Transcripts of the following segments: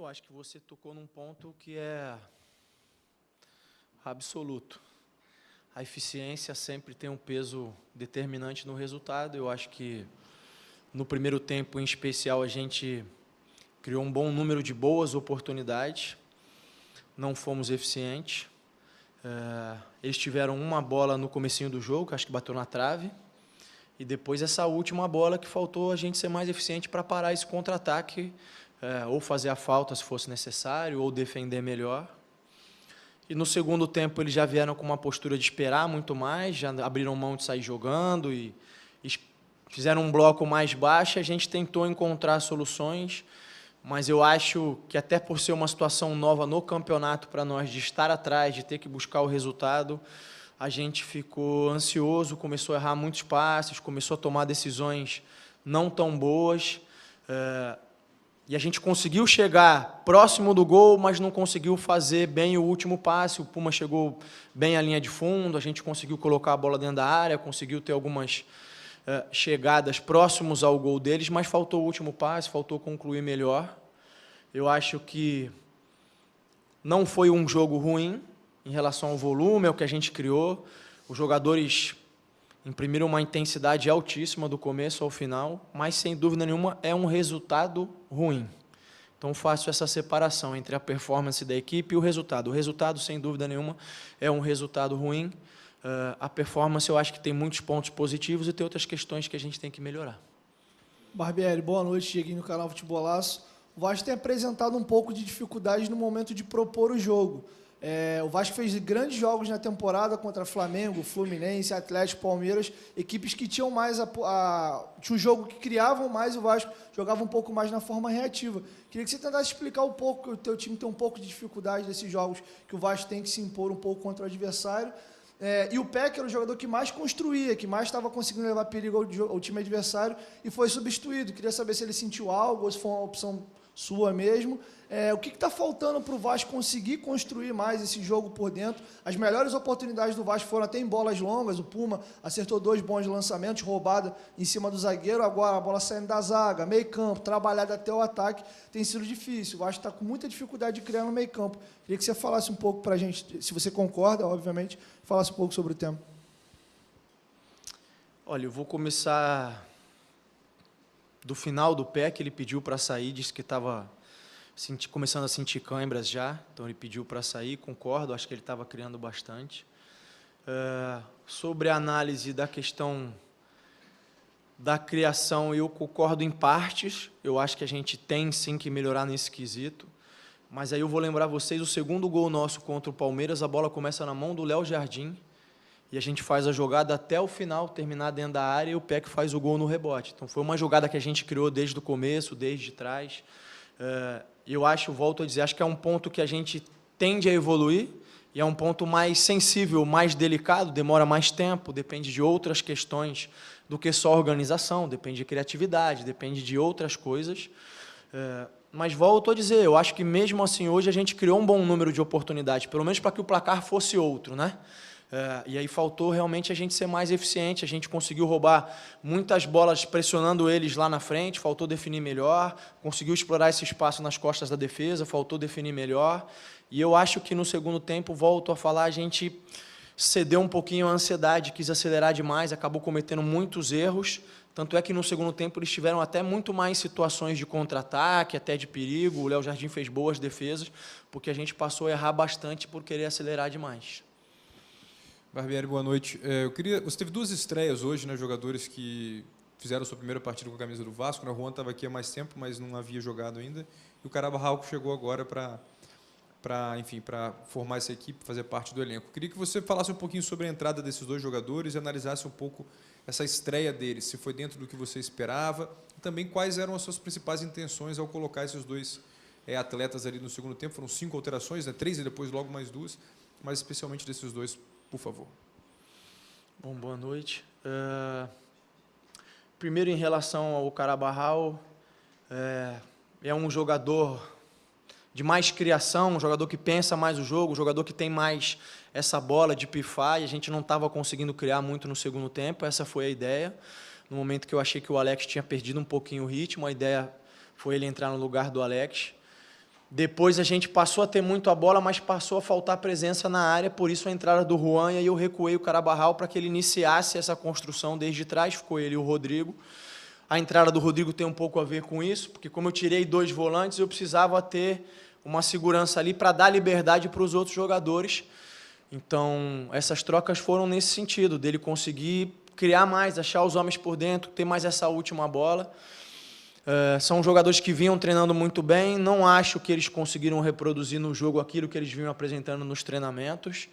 Eu acho que você tocou num ponto que é absoluto. A eficiência sempre tem um peso determinante no resultado. Eu acho que no primeiro tempo, em especial, a gente criou um bom número de boas oportunidades, não fomos eficientes. Eles tiveram uma bola no comecinho do jogo, acho que bateu na trave, e depois essa última bola que faltou a gente ser mais eficiente para parar esse contra-ataque, ou fazer a falta se fosse necessário, ou defender melhor. E no segundo tempo eles já vieram com uma postura de esperar muito mais, já abriram mão de sair jogando e fizeram um bloco mais baixo. A gente tentou encontrar soluções, mas eu acho que até por ser uma situação nova no campeonato para nós, de estar atrás, de ter que buscar o resultado, a gente ficou ansioso, começou a errar muitos passes, começou a tomar decisões não tão boas, e a gente conseguiu chegar próximo do gol, mas não conseguiu fazer bem o último passe. O Puma chegou bem à linha de fundo, a gente conseguiu colocar a bola dentro da área, conseguiu ter algumas chegadas próximos ao gol deles, mas faltou o último passe, faltou concluir melhor. Eu acho que não foi um jogo ruim em relação ao volume, ao que a gente criou. Os jogadores imprimiram uma intensidade altíssima do começo ao final, mas, sem dúvida nenhuma, é um resultado ruim. Então, faço essa separação entre a performance da equipe e o resultado. O resultado, sem dúvida nenhuma, é um resultado ruim. A performance, eu acho que tem muitos pontos positivos e tem outras questões que a gente tem que melhorar. Barbieri, boa noite. Cheguei no canal Futebolaço. O Vasco tem apresentado um pouco de dificuldade no momento de propor o jogo. O Vasco fez grandes jogos na temporada contra Flamengo, Fluminense, Atlético, Palmeiras, equipes que tinham mais tinha um jogo que criavam mais, o Vasco jogava um pouco mais na forma reativa. Queria que você tentasse explicar um pouco, que o teu time tem um pouco de dificuldade nesses jogos, que o Vasco tem que se impor um pouco contra o adversário. E o Peck era o jogador que mais construía, que mais estava conseguindo levar perigo ao time adversário e foi substituído. Queria saber se ele sentiu algo ou se foi uma opção sua mesmo. O que está faltando para o Vasco conseguir construir mais esse jogo por dentro? As melhores oportunidades do Vasco foram até em bolas longas. O Puma acertou 2 bons lançamentos, roubada em cima do zagueiro. Agora a bola saindo da zaga, meio campo, trabalhada até o ataque. Tem sido difícil. O Vasco está com muita dificuldade de criar no meio campo. Queria que você falasse um pouco para a gente, se você concorda, obviamente, falasse um pouco sobre o tema. Olha, eu vou começar do final do pé, que ele pediu para sair, disse que estava começando a sentir câimbras já, então ele pediu para sair, concordo, acho que ele estava criando bastante. Sobre a análise da questão da criação, eu concordo em partes, eu acho que a gente tem sim que melhorar nesse quesito, mas aí eu vou lembrar vocês, o segundo gol nosso contra o Palmeiras, a bola começa na mão do Léo Jardim, e a gente faz a jogada até o final, terminar dentro da área, e o Peck faz o gol no rebote. Então, foi uma jogada que a gente criou desde o começo, desde trás. Eu acho, volto a dizer, acho que é um ponto que a gente tende a evoluir, e é um ponto mais sensível, mais delicado, demora mais tempo, depende de outras questões do que só organização, depende de criatividade, depende de outras coisas. Mas volto a dizer, eu acho que mesmo assim, hoje a gente criou um bom número de oportunidades, pelo menos para que o placar fosse outro, né? E aí faltou realmente a gente ser mais eficiente, a gente conseguiu roubar muitas bolas pressionando eles lá na frente, faltou definir melhor, conseguiu explorar esse espaço nas costas da defesa, faltou definir melhor, e eu acho que no segundo tempo, volto a falar, a gente cedeu um pouquinho à ansiedade, quis acelerar demais, acabou cometendo muitos erros, tanto é que no segundo tempo eles tiveram até muito mais situações de contra-ataque, até de perigo, o Léo Jardim fez boas defesas, porque a gente passou a errar bastante por querer acelerar demais. Barbieri, boa noite. Você teve 2 estreias hoje, né, jogadores que fizeram sua primeira partida com a camisa do Vasco. O Juan estava aqui há mais tempo, mas não havia jogado ainda. E o Carabarral chegou agora para formar essa equipe, fazer parte do elenco. Queria que você falasse um pouquinho sobre a entrada desses 2 jogadores e analisasse um pouco essa estreia deles, se foi dentro do que você esperava, e também quais eram as suas principais intenções ao colocar esses 2 atletas ali no segundo tempo. Foram 5 alterações, né, 3 e depois logo mais 2, mas especialmente desses 2, por favor. Bom, boa noite. Primeiro, em relação ao Carabarral, é um jogador de mais criação, um jogador que pensa mais o jogo, um jogador que tem mais essa bola de pifar, e a gente não estava conseguindo criar muito no segundo tempo, essa foi a ideia. No momento que eu achei que o Alex tinha perdido um pouquinho o ritmo, a ideia foi ele entrar no lugar do Alex. Depois a gente passou a ter muito a bola, mas passou a faltar presença na área, por isso a entrada do Juan, e aí eu recuei o Carabarral para que ele iniciasse essa construção desde trás, ficou ele e o Rodrigo. A entrada do Rodrigo tem um pouco a ver com isso, porque como eu tirei 2 volantes, eu precisava ter uma segurança ali para dar liberdade para os outros jogadores. Então, essas trocas foram nesse sentido, dele conseguir criar mais, achar os homens por dentro, ter mais essa última bola. São jogadores que vinham treinando muito bem, não acho que eles conseguiram reproduzir no jogo aquilo que eles vinham apresentando nos treinamentos,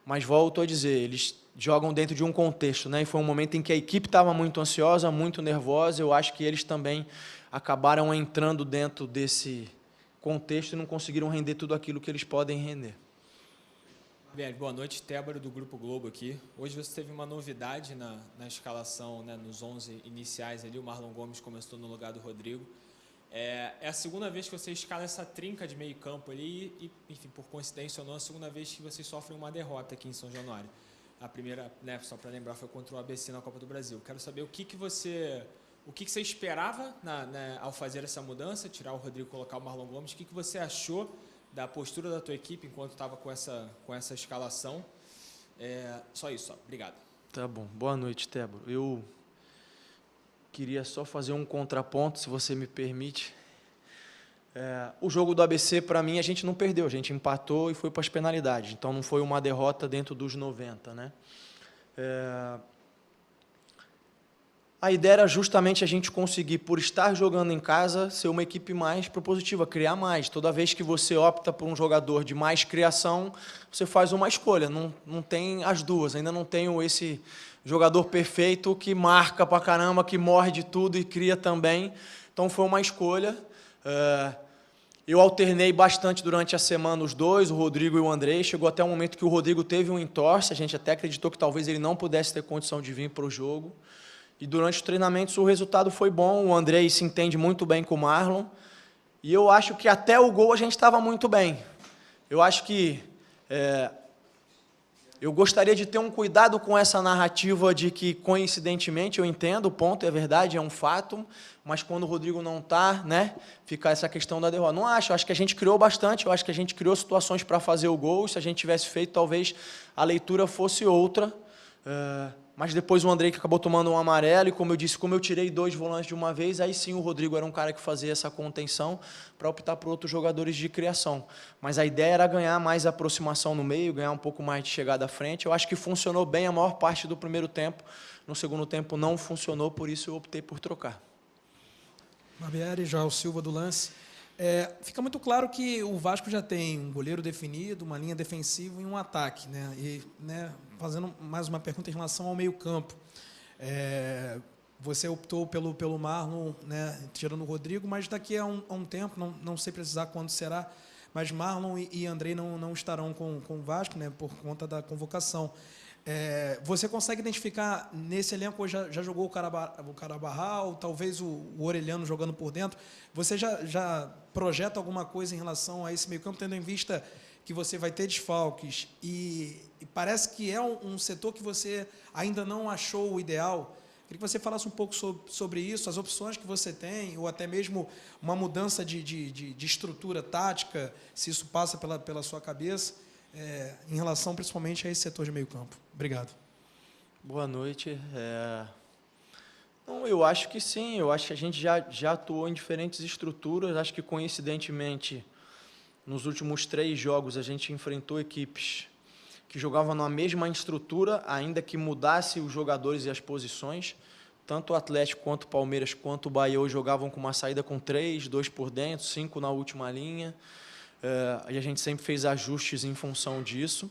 mas volto a dizer, eles jogam dentro de um contexto, né? E foi um momento em que a equipe estava muito ansiosa, muito nervosa, eu acho que eles também acabaram entrando dentro desse contexto e não conseguiram render tudo aquilo que eles podem render. Barbieri, boa noite, Tébaro do Grupo Globo aqui. Hoje você teve uma novidade na escalação, né, nos 11 iniciais ali, o Marlon Gomes começou no lugar do Rodrigo. É a segunda vez que você escala essa trinca de meio campo ali e, enfim, por coincidência ou não, a segunda vez que vocês sofrem uma derrota aqui em São Januário. A primeira, né, só para lembrar, foi contra o ABC na Copa do Brasil. Quero saber o que você esperava ao fazer essa mudança, tirar o Rodrigo e colocar o Marlon Gomes, o que você achou da postura da tua equipe enquanto estava com essa escalação. Só isso, só. Obrigado. Tá bom. Boa noite, Tébaro. Eu queria só fazer um contraponto, se você me permite. O jogo do ABC, para mim, a gente não perdeu, a gente empatou e foi para as penalidades. Então, não foi uma derrota dentro dos 90, né? A ideia era justamente a gente conseguir, por estar jogando em casa, ser uma equipe mais propositiva, criar mais. Toda vez que você opta por um jogador de mais criação, você faz uma escolha. Não tem as duas. Ainda não tenho esse jogador perfeito que marca pra caramba, que morre de tudo e cria também. Então foi uma escolha. Eu alternei bastante durante a semana os dois, o Rodrigo e o Andrei. Chegou até um momento que o Rodrigo teve um entorse. A gente até acreditou que talvez ele não pudesse ter condição de vir para o jogo. E durante os treinamentos o resultado foi bom, o Andrei se entende muito bem com o Marlon, e eu acho que até o gol a gente estava muito bem. Eu acho que eu gostaria de ter um cuidado com essa narrativa de que, coincidentemente, eu entendo, o ponto é verdade, é um fato, mas quando o Rodrigo não está, né, fica essa questão da derrota. Não acho que a gente criou bastante, eu acho que a gente criou situações para fazer o gol, se a gente tivesse feito, talvez a leitura fosse outra. Mas depois o Andrei que acabou tomando um amarelo, e como eu disse, como eu tirei 2 volantes de uma vez, aí sim o Rodrigo era um cara que fazia essa contenção para optar por outros jogadores de criação. Mas a ideia era ganhar mais aproximação no meio, ganhar um pouco mais de chegada à frente. Eu acho que funcionou bem a maior parte do primeiro tempo. No segundo tempo não funcionou, por isso eu optei por trocar. Barbieri, João Silva do Lance. Fica muito claro que o Vasco já tem um goleiro definido, uma linha defensiva e um ataque, né? E, né, fazendo mais uma pergunta em relação ao meio-campo. Você optou pelo Marlon, né, tirando o Rodrigo, mas daqui a um tempo, não sei precisar quando será, mas Marlon e Andrei não estarão com o Vasco, né, por conta da convocação. Você consegue identificar nesse elenco, já jogou o Carabarral, talvez o Orelhano jogando por dentro, você já projeta alguma coisa em relação a esse meio campo, tendo em vista que você vai ter desfalques e parece que é um setor que você ainda não achou o ideal? Queria que você falasse um pouco sobre isso, as opções que você tem, ou até mesmo uma mudança de estrutura tática, se isso passa pela sua cabeça, em relação principalmente a esse setor de meio campo. Obrigado. Boa noite. Não, eu acho que sim, eu acho que a gente já atuou em diferentes estruturas, acho que coincidentemente, nos últimos 3 jogos, a gente enfrentou equipes que jogavam na mesma estrutura, ainda que mudasse os jogadores e as posições. Tanto o Atlético, quanto o Palmeiras, quanto o Bahia hoje jogavam com uma saída com 3, 2 por dentro, 5 na última linha. E a gente sempre fez ajustes em função disso.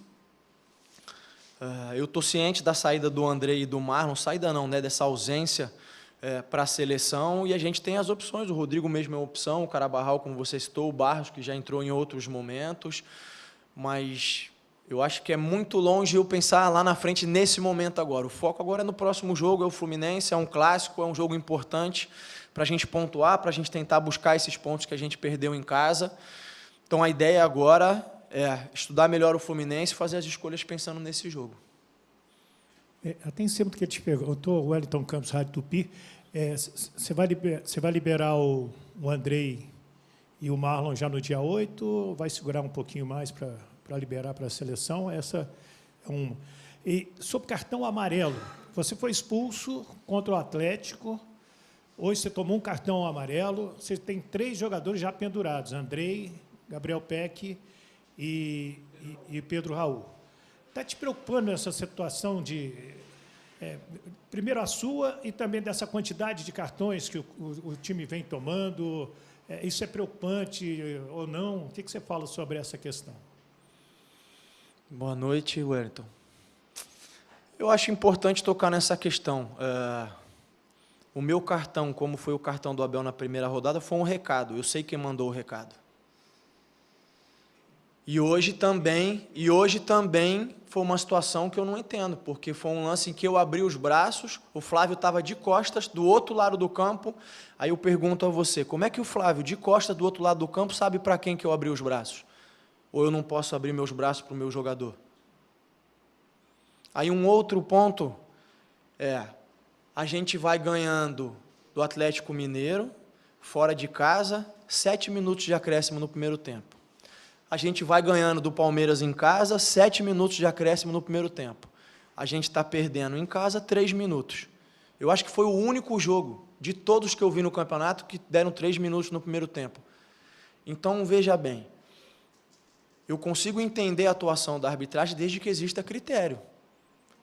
Eu estou ciente da saída do Andrei e do Marlon, saída não, né, dessa ausência para a seleção, e a gente tem as opções, o Rodrigo mesmo é uma opção, o Carabarral, como você citou, o Barros, que já entrou em outros momentos, mas eu acho que é muito longe eu pensar lá na frente nesse momento agora. O foco agora é no próximo jogo, é o Fluminense, é um clássico, é um jogo importante para a gente pontuar, para a gente tentar buscar esses pontos que a gente perdeu em casa. Então a ideia agora é estudar melhor o Fluminense e fazer as escolhas pensando nesse jogo. Até em cima do que ele te perguntou, o Wellington Campos, Rádio Tupi, você vai liberar o Andrei e o Marlon já no dia 8, vai segurar um pouquinho mais para liberar para a seleção. Essa é uma. E sobre cartão amarelo, você foi expulso contra o Atlético, hoje você tomou um cartão amarelo, você tem 3 jogadores já pendurados, Andrei, Gabriel Peck e Pedro Raul. Está te preocupando essa situação de... primeiro a sua e também dessa quantidade de cartões que o time vem tomando? Isso é preocupante ou não? O que você fala sobre essa questão? Boa noite, Wellington. Eu acho importante tocar nessa questão. O meu cartão, como foi o cartão do Abel na primeira rodada, foi um recado. Eu sei quem mandou o recado. E hoje também foi uma situação que eu não entendo, porque foi um lance em que eu abri os braços, o Flávio estava de costas, do outro lado do campo. Aí eu pergunto a você, como é que o Flávio, de costas do outro lado do campo, sabe para quem que eu abri os braços? Ou eu não posso abrir meus braços para o meu jogador? Aí um outro ponto a gente vai ganhando do Atlético Mineiro, fora de casa, 7 minutos de acréscimo no primeiro tempo. A gente vai ganhando do Palmeiras em casa, 7 minutos de acréscimo no primeiro tempo. A gente está perdendo em casa 3 minutos. Eu acho que foi o único jogo de todos que eu vi no campeonato que deram 3 minutos no primeiro tempo. Então, veja bem, eu consigo entender a atuação da arbitragem desde que exista critério.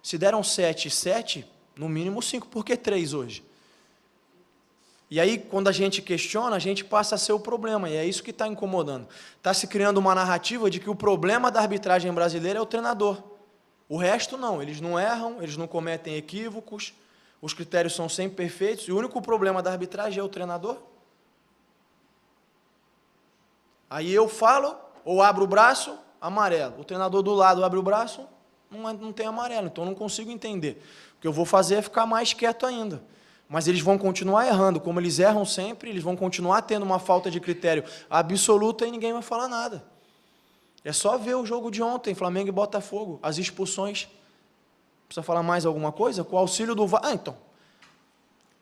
Se deram 7 e 7, no mínimo 5, por que 3 hoje? E aí, quando a gente questiona, a gente passa a ser o problema, e é isso que está incomodando. Está se criando uma narrativa de que o problema da arbitragem brasileira é o treinador. O resto não, eles não erram, eles não cometem equívocos, os critérios são sempre perfeitos, e o único problema da arbitragem é o treinador. Aí eu falo, ou abro o braço, amarelo. O treinador do lado abre o braço, não tem amarelo, então eu não consigo entender. O que eu vou fazer é ficar mais quieto ainda. Mas eles vão continuar errando, como eles erram sempre, eles vão continuar tendo uma falta de critério absoluta e ninguém vai falar nada. É só ver o jogo de ontem, Flamengo e Botafogo, as expulsões. Precisa falar mais alguma coisa? Com o auxílio do VAR. Então,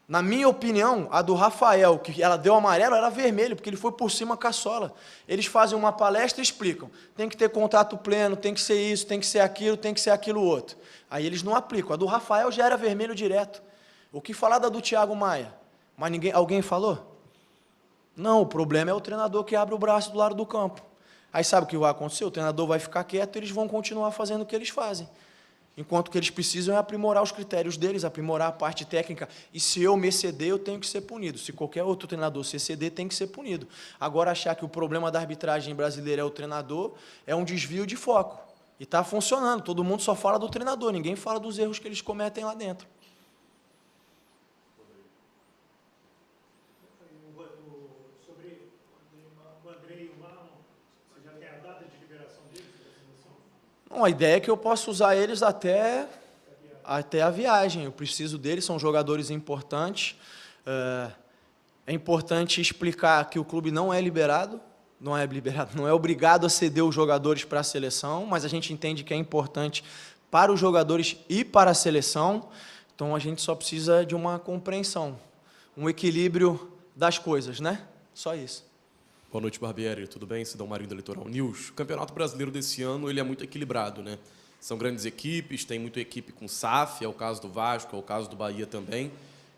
na minha opinião, a do Rafael, que ela deu amarelo, era vermelho, porque ele foi por cima caçola. Eles fazem uma palestra e explicam. Tem que ter contato pleno, tem que ser isso, tem que ser aquilo outro. Aí eles não aplicam. A do Rafael já era vermelho direto. O que falar da do Thiago Maia? Mas alguém falou? Não, o problema é o treinador que abre o braço do lado do campo. Aí sabe o que vai acontecer? O treinador vai ficar quieto e eles vão continuar fazendo o que eles fazem. Enquanto que eles precisam é aprimorar os critérios deles, aprimorar a parte técnica. E se eu me exceder, eu tenho que ser punido. Se qualquer outro treinador se exceder, tem que ser punido. Agora, achar que o problema da arbitragem brasileira é o treinador é um desvio de foco. E está funcionando. Todo mundo só fala do treinador, ninguém fala dos erros que eles cometem lá dentro. Sobre o Andrei e o Marlon, você já tem a data de liberação deles? Bom, a ideia é que eu possa usar eles até a viagem. Eu preciso deles, são jogadores importantes. É importante explicar que o clube não é liberado, não é obrigado a ceder os jogadores para a seleção, mas a gente entende que é importante para os jogadores e para a seleção. Então a gente só precisa de uma compreensão, um equilíbrio das coisas, né? Só isso. Boa noite, Barbieri. Tudo bem? Sidão Marinho, do Litoral News. O Campeonato Brasileiro desse ano ele é muito equilibrado, né? São grandes equipes, tem muita equipe com SAF, é o caso do Vasco, é o caso do Bahia também.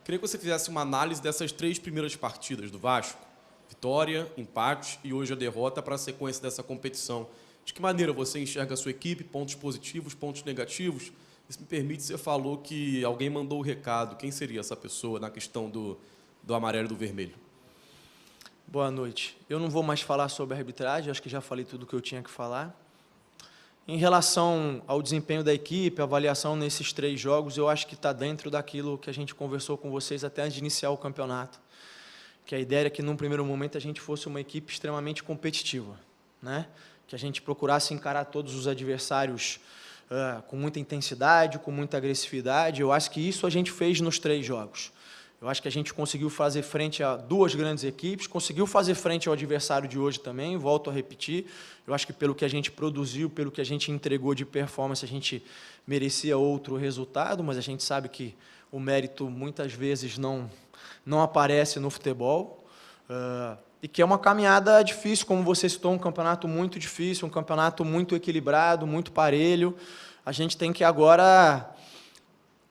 Queria que você fizesse uma análise dessas 3 primeiras partidas do Vasco. Vitória, empate e hoje a derrota para a sequência dessa competição. De que maneira você enxerga a sua equipe, pontos positivos, pontos negativos? E, se me permite, você falou que alguém mandou o recado. Quem seria essa pessoa na questão do amarelo e do vermelho? Boa noite. Eu não vou mais falar sobre a arbitragem, acho que já falei tudo o que eu tinha que falar. Em relação ao desempenho da equipe, a avaliação nesses 3 jogos, eu acho que está dentro daquilo que a gente conversou com vocês até antes de iniciar o campeonato. Que a ideia era que, num primeiro momento, a gente fosse uma equipe extremamente competitiva, né? Que a gente procurasse encarar todos os adversários com muita intensidade, com muita agressividade. Eu acho que isso a gente fez nos 3 jogos. Eu acho que a gente conseguiu fazer frente a 2 grandes equipes, conseguiu fazer frente ao adversário de hoje também, volto a repetir. Eu acho que pelo que a gente produziu, pelo que a gente entregou de performance, a gente merecia outro resultado, mas a gente sabe que o mérito muitas vezes não aparece no futebol. e que é uma caminhada difícil, como você citou, um campeonato muito difícil, um campeonato muito equilibrado, muito parelho. A gente tem que agora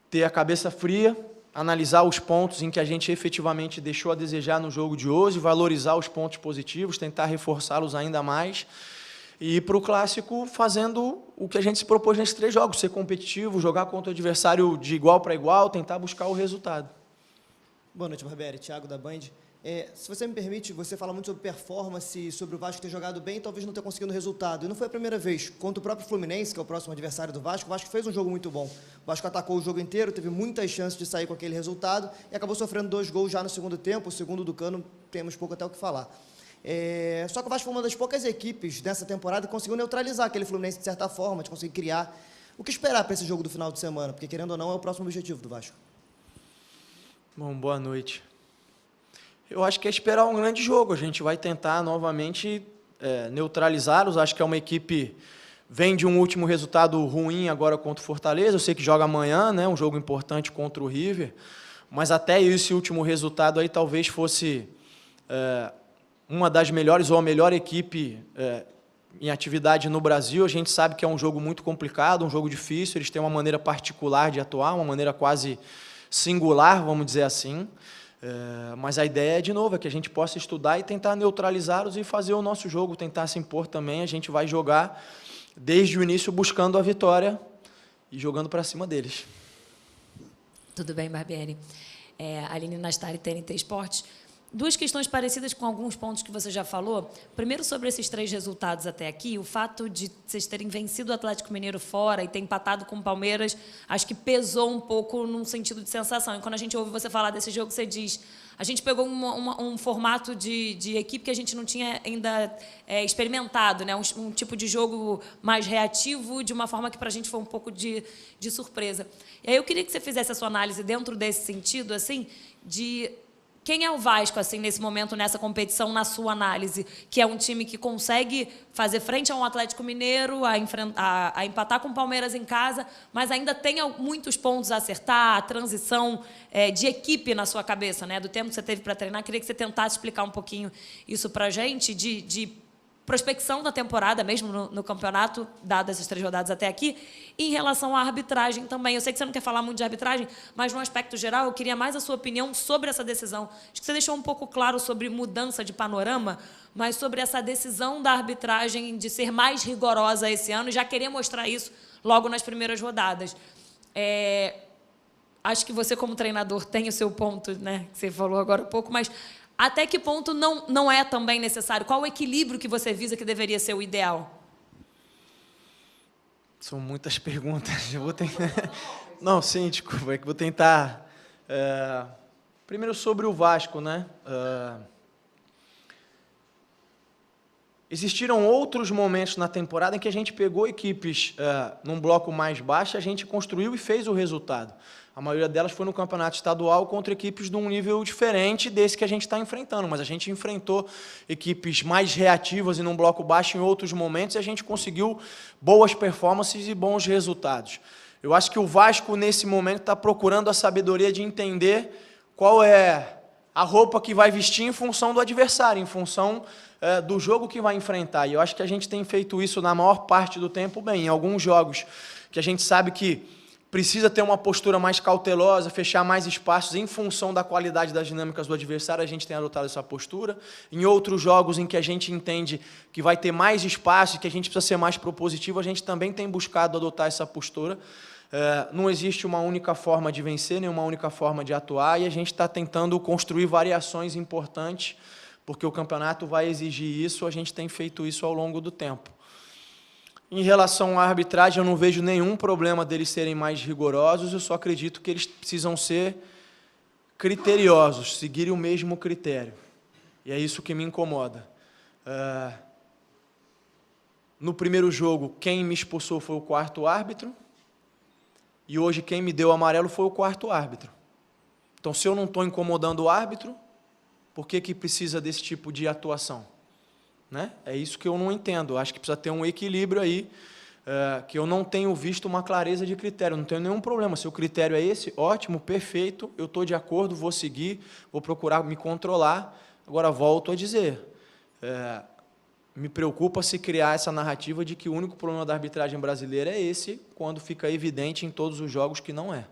ter a cabeça fria, analisar os pontos em que a gente efetivamente deixou a desejar no jogo de hoje, valorizar os pontos positivos, tentar reforçá-los ainda mais, e ir para o Clássico fazendo o que a gente se propôs nesses 3 jogos, ser competitivo, jogar contra o adversário de igual para igual, tentar buscar o resultado. Boa noite, Barbieri. Thiago, da Band. Se você me permite, você fala muito sobre performance, sobre o Vasco ter jogado bem e talvez não ter conseguido o resultado. E não foi a primeira vez. Contra o próprio Fluminense, que é o próximo adversário do Vasco, o Vasco fez um jogo muito bom. O Vasco atacou o jogo inteiro, teve muitas chances de sair com aquele resultado e acabou sofrendo 2 gols já no segundo tempo. O segundo do Cano, temos pouco até o que falar. Só que o Vasco foi uma das poucas equipes dessa temporada que conseguiu neutralizar aquele Fluminense de certa forma, de conseguir criar. O que esperar para esse jogo do final de semana? Porque, querendo ou não, é o próximo objetivo do Vasco. Bom, boa noite. Eu acho que é esperar um grande jogo. A gente vai tentar novamente neutralizá-los. Acho que é uma equipe vem de um último resultado ruim agora contra o Fortaleza. Eu sei que joga amanhã, né, um jogo importante contra o River. Mas até esse último resultado aí talvez fosse uma das melhores ou a melhor equipe em atividade no Brasil. A gente sabe que é um jogo muito complicado, um jogo difícil. Eles têm uma maneira particular de atuar, uma maneira quase singular, vamos dizer assim. Mas a ideia, de novo, é que a gente possa estudar e tentar neutralizá-los e fazer o nosso jogo, tentar se impor também. A gente vai jogar desde o início buscando a vitória e jogando para cima deles. Tudo bem, Barbieri. Aline Nastari, TNT Esportes. 2 questões parecidas com alguns pontos que você já falou. Primeiro, sobre esses 3 resultados até aqui, o fato de vocês terem vencido o Atlético Mineiro fora e ter empatado com o Palmeiras, acho que pesou um pouco num sentido de sensação. E quando a gente ouve você falar desse jogo, você diz, a gente pegou um formato de equipe que a gente não tinha ainda experimentado, né? Um tipo de jogo mais reativo, de uma forma que para a gente foi um pouco de surpresa. E aí eu queria que você fizesse a sua análise dentro desse sentido, assim, de... Quem é o Vasco, assim, nesse momento, nessa competição, na sua análise? Que é um time que consegue fazer frente a um Atlético Mineiro, a empatar com o Palmeiras em casa, mas ainda tem muitos pontos a acertar, a transição de equipe na sua cabeça, né? Do tempo que você teve para treinar. Queria que você tentasse explicar um pouquinho isso para a gente, de prospecção da temporada, mesmo no campeonato, dadas essas 3 rodadas até aqui, e em relação à arbitragem também. Eu sei que você não quer falar muito de arbitragem, mas, no aspecto geral, eu queria mais a sua opinião sobre essa decisão. Acho que você deixou um pouco claro sobre mudança de panorama, mas sobre essa decisão da arbitragem de ser mais rigorosa esse ano, e já queria mostrar isso logo nas primeiras rodadas. Acho que você, como treinador, tem o seu ponto, né, que você falou agora há pouco, mas até que ponto não é também necessário? Qual o equilíbrio que você visa que deveria ser o ideal? São muitas perguntas. Eu vou tentar... Não, sim, desculpa, é que vou tentar... Primeiro sobre o Vasco, né? Existiram outros momentos na temporada em que a gente pegou equipes num bloco mais baixo, a gente construiu e fez o resultado. A maioria delas foi no campeonato estadual contra equipes de um nível diferente desse que a gente está enfrentando, mas a gente enfrentou equipes mais reativas e num bloco baixo em outros momentos e a gente conseguiu boas performances e bons resultados. Eu acho que o Vasco, nesse momento, está procurando a sabedoria de entender qual é a roupa que vai vestir em função do adversário, em função do jogo que vai enfrentar. E eu acho que a gente tem feito isso na maior parte do tempo bem. Em alguns jogos que a gente sabe que precisa ter uma postura mais cautelosa, fechar mais espaços em função da qualidade das dinâmicas do adversário, a gente tem adotado essa postura. Em outros jogos em que a gente entende que vai ter mais espaço e que a gente precisa ser mais propositivo, a gente também tem buscado adotar essa postura. Não existe uma única forma de vencer, nem uma única forma de atuar, e a gente está tentando construir variações importantes, porque o campeonato vai exigir isso, a gente tem feito isso ao longo do tempo. Em relação à arbitragem, eu não vejo nenhum problema deles serem mais rigorosos, eu só acredito que eles precisam ser criteriosos, seguirem o mesmo critério. E é isso que me incomoda. No primeiro jogo, quem me expulsou foi o 4º árbitro, e hoje quem me deu o amarelo foi o 4º árbitro. Então, se eu não estou incomodando o árbitro, por que precisa desse tipo de atuação? Né? É isso que eu não entendo. Acho que precisa ter um equilíbrio aí, que eu não tenho visto uma clareza de critério. Não tenho nenhum problema. Se o critério é esse, ótimo, perfeito, eu estou de acordo, vou seguir, vou procurar me controlar. Agora, volto a dizer, me preocupa se criar essa narrativa de que o único problema da arbitragem brasileira é esse, quando fica evidente em todos os jogos que não é.